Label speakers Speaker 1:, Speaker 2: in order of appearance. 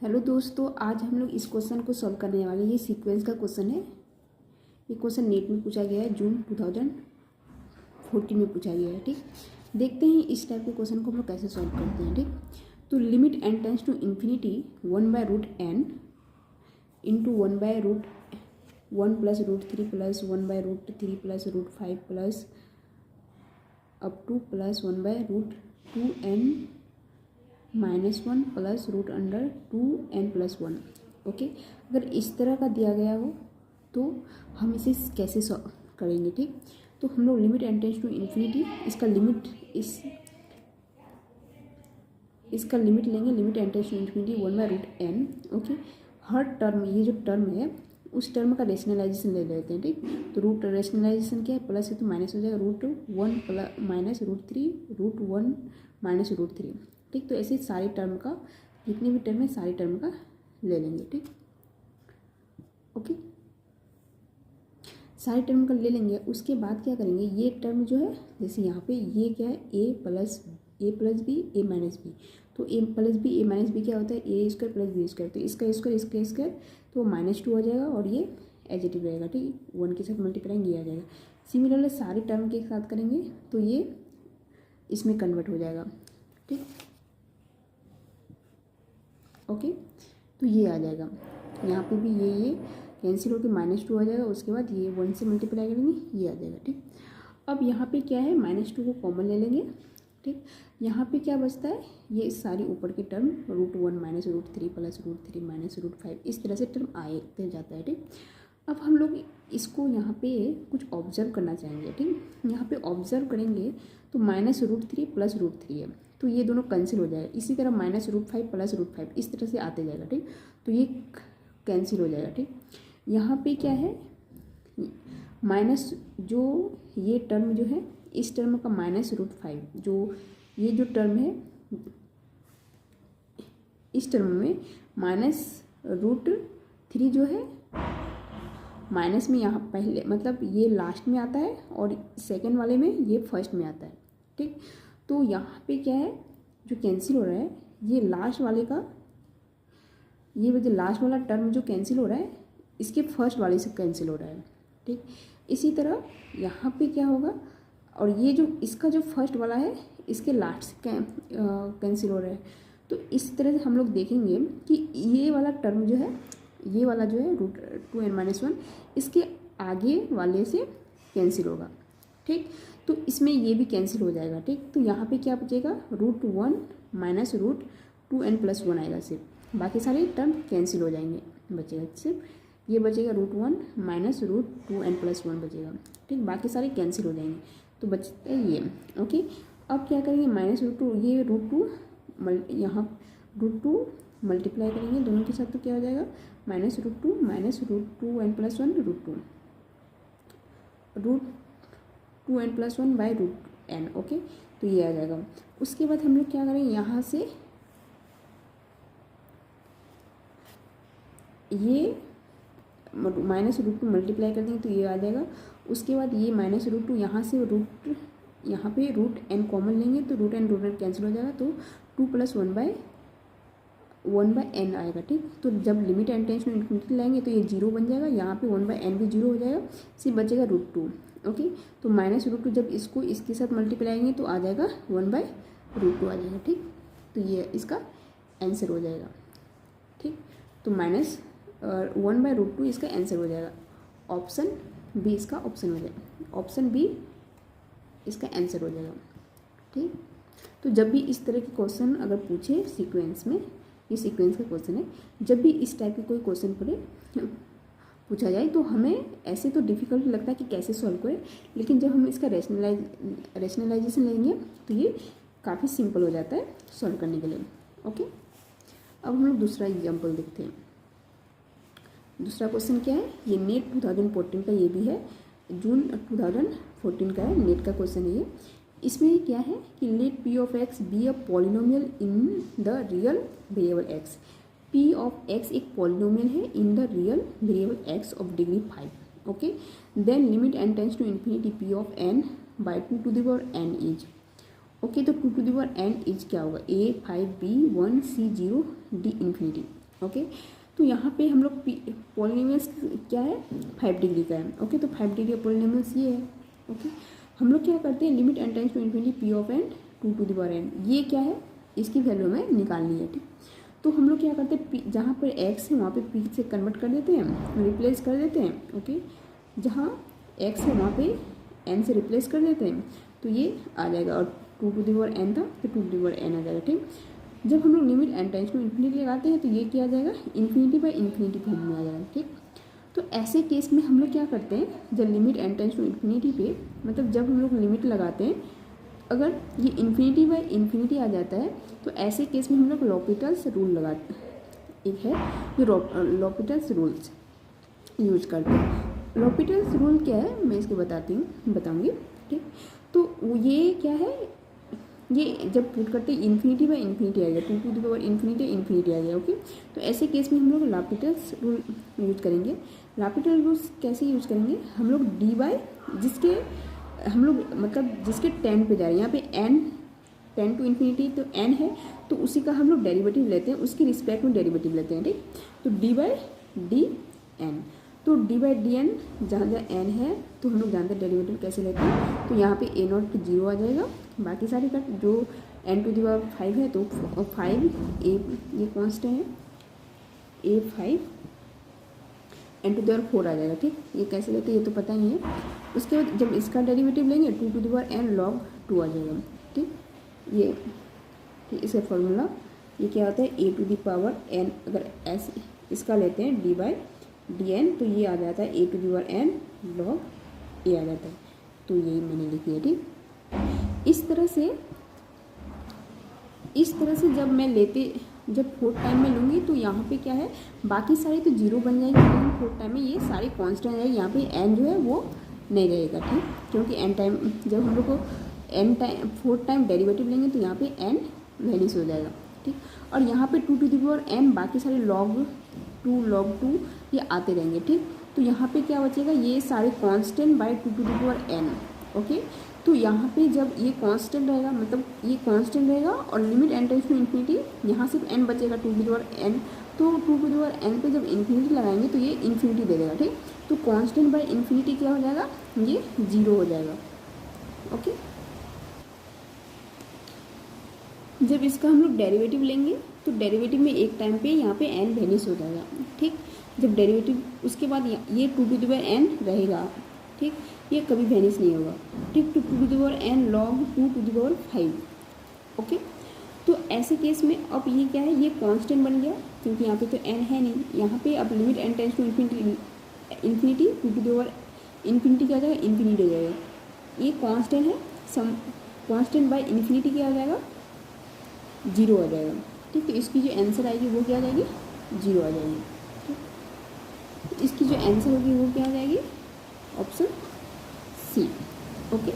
Speaker 1: Hello दोस्तों, आज हम लोग इस क्वेश्चन को सॉल्व करने वाले हैं। ये सीक्वेंस का क्वेश्चन है। ये क्वेश्चन नेट में पूछा गया है, जून 2014 में पूछा गया है। ठीक, देखते हैं इस टाइप के क्वेश्चन को हम लोग कैसे सॉल्व करते हैं। ठीक, तो limit n tends to infinity 1/√n into 1/√1 plus √3 plus 1/√3 plus √5 plus up to plus 1/√2n -1 plus √2n+1। Okay, अगर इस तरह का दिया गया हो तो हम इसे कैसे सॉल्व करेंगे। ठीक, तो हम लोग limit n tends to infinity, इसका लिमिट लेंगे। Limit n tends to infinity 1/√n। Okay, हर टर्म, ये जो टर्म है उस टर्म का रेशनलाइजेशन ले लेते हैं। ठीक, तो रूट रेशनलाइजेशन क्या है, प्लस है तो माइनस हो जाएगा, √1 प्लस माइनस √3 √1 माइनस √3। ठीक, तो ऐसे सारे टर्म का, जितने भी टर्म है सारे टर्म का ले लेंगे। ठीक, ओके, सारे टर्म का ले लेंगे। उसके बाद क्या करेंगे, ये टर्म जो है, जैसे यहाँ पे ये क्या है, a plus B a minus B, तो a plus B a minus B क्या होता है, a² प्लस b², तो इसका स्क्वायर तो -2 हो जाएगा और ये एज इट इज रहेगा। ठीक, 1 के साथ मल्टीप्लाई ये आ जाएगा। सिमिलरली सारे टर्म के साथ करेंगे तो ये इसमें कन्वर्ट हो जाएगा। ठीक, ओके, तो ये आ जाएगा। यहाँ पे भी ये कैंसिल होकर -2 आ जाएगा। उसके बाद ये 1 से मल्टीप्लाई करेंगे, ये आ जाएगा। ठीक, अब यहाँ पे क्या है, -2 को कॉमन ले लेंगे। ठीक, यहाँ पे क्या बचता है, ये सारी ऊपर के टर्म √1 माइनस √3 प्लस √3 माइनस √5, इस तरह से टर्म आते जाता है। ठीक, अब हम लोग इसको यहाँ पे कुछ ऑब्जर्व करना चाहेंगे। ठीक, यहाँ पे ऑब्जर्व करेंगे तो -√3 प्लस √3 है, तो ये दोनों कैंसिल हो जाएगा। इसी तरह -√5 प्लस √5 इस तरह से आते जाएगा। ठीक, तो ये कैंसिल हो जाएगा। ठीक, यहाँ पे क्या है, माइनस जो ये टर्म जो है, इस टर्म का -√5, जो ये जो टर्म है इस टर्म में -√3 जो है माइनस में, यहाँ पहले मतलब ये लास्ट में आता है और सेकंड वाले में ये फर्स्ट में आता है। ठीक, तो यहाँ पे क्या है, जो कैंसिल हो रहा है, ये लास्ट वाले का, ये जो लास्ट वाला टर्म जो कैंसिल हो रहा है इसके फर्स्ट वाले से कैंसिल हो रहा है। ठीक, इसी तरह यहाँ पे क्या होगा, और ये जो इसका जो फर्स्ट वाला है इसके लास्ट से कैंसिल हो रहा है। तो इस तरह से हम लोग देखेंगे कि ये वाला टर्म जो है, ये वाला जो है √2n-1 इसके आगे वाले से कैंसिल होगा। ठीक, तो इसमें ये भी कैंसिल हो जाएगा। ठीक, तो यहाँ पे क्या बचेगा, √1 माइनस √2n+1 आएगा सिर्फ, बाकी सारे टर्म कैंसिल हो जाएंगे। बचेगा सिर्फ ये बचेगा √1 माइनस √2n+1 बचेगा। ठीक, बाकी सारे कैंसिल हो जाएंगे, तो बचता है ये। ओके, अब क्या करेंगे, -√2, ये √2 यहाँ √2 मल्टीप्लाई करेंगे दोनों के साथ, तो क्या हो जाएगा, -√2 माइनस √2n+1 √2n+1/√n। ओके, तो ये आ जाएगा। उसके बाद हम लोग क्या करेंगे, यहाँ से ये -√2 मल्टीप्लाई कर देंगे तो ये आ जाएगा। उसके बाद ये -√2 यहाँ से यहाँ पे √n कॉमन लेंगे तो √n कैंसिल हो जाएगा, तो 2 + 1/n आएगा। ठीक, तो जब limit n tends to infinity लाएंगे तो ये 0 बन जाएगा, यहाँ पे 1/n भी 0 हो जाएगा, सिर्फ बचेगा √2। ओके, तो -√2 जब इसको इसके साथ मल्टीप्लाई करेंगे तो आ जाएगा 1/√2 आ जाएगा। ठीक, तो ये इसका आंसर हो जाएगा। ठीक, तो -1/√2 इसका आंसर हो जाएगा। ऑप्शन बी इसका ऑप्शन हो जाएगा, ऑप्शन बी इसका आंसर हो जाएगा। ठीक, तो जब भी इस तरह के क्वेश्चन अगर पूछे सीक्वेंस में, ये सीक्वेंस का क्वेश्चन है, जब भी इस टाइप के कोई क्वेश्चन पूछा जाए तो हमें ऐसे तो डिफ़िकल्ट लगता है कि कैसे सॉल्व करें, लेकिन जब हम इसका रेशनलाइजेशन लेंगे तो ये काफ़ी सिंपल हो जाता है सॉल्व करने के लिए। ओके, अब हम लोग दूसरा एग्जाम्पल देखते हैं। दूसरा क्वेश्चन क्या है, ये नेट 2014 का ये भी है, जून 2014 का है, नेट का क्वेश्चन है ये। इसमें क्या है कि let p of x be a polynomial in the real variable x। p of x एक पॉलिनोमियल है in the real variable x of degree 5। Okay, then limit n tends to infinity p of n by 2n is. Okay, तो 2n is क्या होगा, a 5 b 1 c 0 d infinity. Okay. तो यहाँ पे हम लोग पॉलिनोमियल्स क्या है 5 डिग्री का है। ओके, तो 5 डिग्री का पॉलिनोमियल्स ये है। ओके, हम लोग क्या करते हैं limit n tends to infinity P of N 2 to the power n, ये क्या है इसकी वैल्यू हमें निकालनी है। ठीक, तो हम लोग क्या करते हैं जहाँ पर x है वहाँ पे p से कन्वर्ट कर देते हैं, रिप्लेस कर देते हैं। ओके, जहाँ x है वहाँ पे n से रिप्लेस कर देते हैं, तो ये आ जाएगा। और 2 टू द पावर n था तो 2 टू द पावर n आ जाएगा। ठीक, जब हम लोग limit n tends to infinity लगाते हैं तो ये क्या आ जाएगा इन्फिनिटी बाई इन्फिनिटी फॉर्म में आ जाएगा। ठीक, तो ऐसे केस में हम लोग क्या करते हैं जब limit n tends to infinity पे, मतलब जब हम लोग लिमिट लगाते हैं अगर ये इन्फिनिटी बाई इन्फिनिटी आ जाता है तो ऐसे केस में हम लोग लॉपिटल्स रूल लगाते हैं। एक है जो लॉपिटल्स रूल्स यूज करते हैं। लॉपिटल्स रूल क्या है मैं इसको बताऊंगी। ठीक, तो ये क्या है, ये जब पुट करते हैं इन्फिनिटी बाई इन्फिनिटी आ गया, 2 टू द पावर इन्फिनिटी आ गया। ओके, तो ऐसे केस में हम लोग लॉपिटल्स रूल यूज करेंगे। लॉपिटल रूल्स कैसे यूज करेंगे, हम लोग डी बाई जिसके हम लोग मतलब जिसके 10 पे जा रहे हैं, यहाँ पे n 10 टू इन्फिनिटी तो n है, तो उसी का हम लोग डेरिवेटिव लेते हैं, उसकी रिस्पेक्ट में डेरिवेटिव लेते हैं। ठीक, तो डी बाई डी एन, तो डी बाई डी एन जहाँ जहाँ n है तो हम लोग जानते हैं डेरिवेटिव कैसे लेते हैं। तो यहाँ पे a नॉट 0 आ जाएगा, बाकी सारे का जो n टू द पावर 5 है तो 5 a ये कॉन्स्टेंट है a 5 n to the power 4 आ जाएगा। ठीक, ये कैसे लेते हैं ये तो पता नहीं है। उसके बाद जब इसका डेरिवेटिव लेंगे 2 to the power n log 2 आ जाएगा। ठीक, ये ठीक इसका फॉर्मूला ये क्या होता है a to the power n, अगर ऐसे इसका लेते हैं d बाई डी एन तो ये आ जाता है a to the power n log a आ जाता है। तो यही मैंने लिखी है। ठीक, इस तरह से जब फोर्थ टाइम में लूँगी तो यहाँ पे क्या है बाकी सारे तो 0 बन जाएंगे, लेकिन फोर्थ टाइम में ये सारे कांस्टेंट रहेंगे, यहाँ पे n जो है वो नहीं रहेगा। ठीक, क्योंकि n टाइम जब हम लोग को n time fourth time derivative लेंगे तो यहाँ पे n वैनिश हो जाएगा। ठीक, और यहाँ पे 2 टू द पावर n बाकी सारे log 2 ये आते रहेंगे। ठीक, तो यहाँ पे क्या बचेगा ये सारे constant by 2 to the power n। Okay, तो यहाँ पे जब ये कांस्टेंट रहेगा मतलब ये कांस्टेंट रहेगा और limit n tends to infinity, यहाँ सिर्फ n बचेगा 2 टू द पावर n, तो 2 टू द पावर n पे जब इन्फिनिटी लगाएंगे तो ये इन्फिनिटी दे देगा। ठीक, तो कांस्टेंट बाय इन्फिनिटी क्या हो जाएगा ये 0 हो जाएगा। ओके, जब इसका हम लोग डेरिवेटिव लेंगे तो डेरिवेटिव में एक टाइम पे यहाँ पे n वैनिश हो जाएगा। ठीक, जब डेरिवेटिव उसके बाद ये 2 टू द पावर n रहेगा। ठीक, ये कभी वैनिश नहीं होगा। ठीक, 2 to the power n log 2 to the power 5। Okay, तो ऐसे केस में अब ये क्या है ये कांस्टेंट बन गया क्योंकि यहाँ पे तो n है नहीं। यहाँ पे अब limit n tends to infinity 2 to the power infinity क्या हो जाएगा इन्फिनिटी हो जाएगा। ये कांस्टेंट है, सम कांस्टेंट बाय इन्फिनिटी क्या आ जाएगा 0 आ जाएगा। ठीक, तो इसकी जो आंसर आएगी वो क्या आ जाएगी 0 आ जाएगी। ठीक, इसकी जो आंसर होगी वो क्या आ जाएगी ऑप्शन सी। ओके।